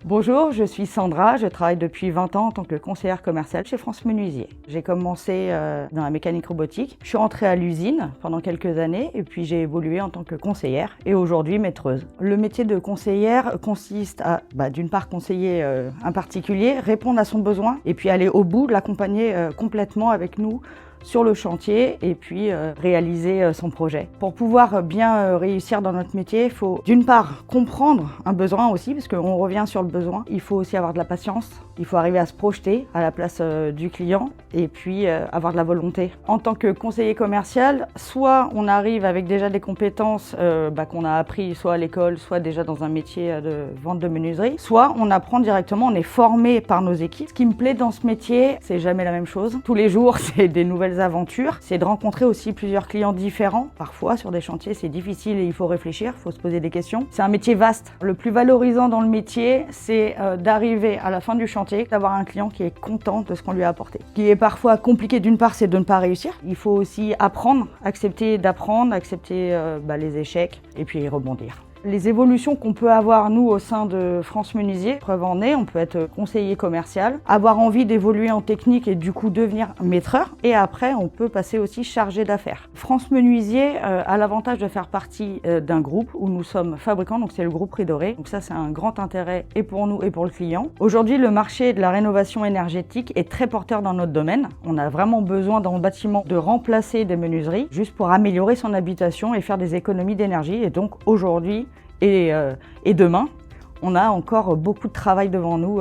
Bonjour, je suis Sandra, je travaille depuis 20 ans en tant que conseillère commerciale chez France Menuisier. J'ai commencé dans la mécanique robotique, je suis rentrée à l'usine pendant quelques années et puis j'ai évolué en tant que conseillère et aujourd'hui maîtreuse. Le métier de conseillère consiste à, d'une part, conseiller un particulier, répondre à son besoin et puis aller au bout, l'accompagner complètement avec nous sur le chantier et puis réaliser son projet. Pour pouvoir bien réussir dans notre métier, il faut d'une part comprendre un besoin aussi, parce qu'on revient sur le besoin. Il faut aussi avoir de la patience, il faut arriver à se projeter à la place du client et puis avoir de la volonté. En tant que conseiller commercial, soit on arrive avec déjà des compétences qu'on a appris soit à l'école, soit déjà dans un métier de vente de menuiserie, soit on apprend directement, on est formé par nos équipes. Ce qui me plaît dans ce métier, c'est jamais la même chose. Tous les jours, c'est des nouvelles aventures, c'est de rencontrer aussi plusieurs clients différents. Parfois, sur des chantiers, c'est difficile et il faut réfléchir, il faut se poser des questions. C'est un métier vaste. Le plus valorisant dans le métier, c'est d'arriver à la fin du chantier, d'avoir un client qui est content de ce qu'on lui a apporté. Ce qui est parfois compliqué d'une part, c'est de ne pas réussir. Il faut aussi apprendre, accepter d'apprendre, accepter les échecs et puis rebondir. Les évolutions qu'on peut avoir, nous, au sein de France Menuisier, preuve en est, on peut être conseiller commercial, avoir envie d'évoluer en technique et du coup devenir maîtreur. Et après, on peut passer aussi chargé d'affaires. France Menuisier a l'avantage de faire partie d'un groupe où nous sommes fabricants, donc c'est le groupe Ridoré. Donc ça, c'est un grand intérêt et pour nous et pour le client. Aujourd'hui, le marché de la rénovation énergétique est très porteur dans notre domaine. On a vraiment besoin dans le bâtiment de remplacer des menuiseries juste pour améliorer son habitation et faire des économies d'énergie. Et donc aujourd'hui, et demain, on a encore beaucoup de travail devant nous.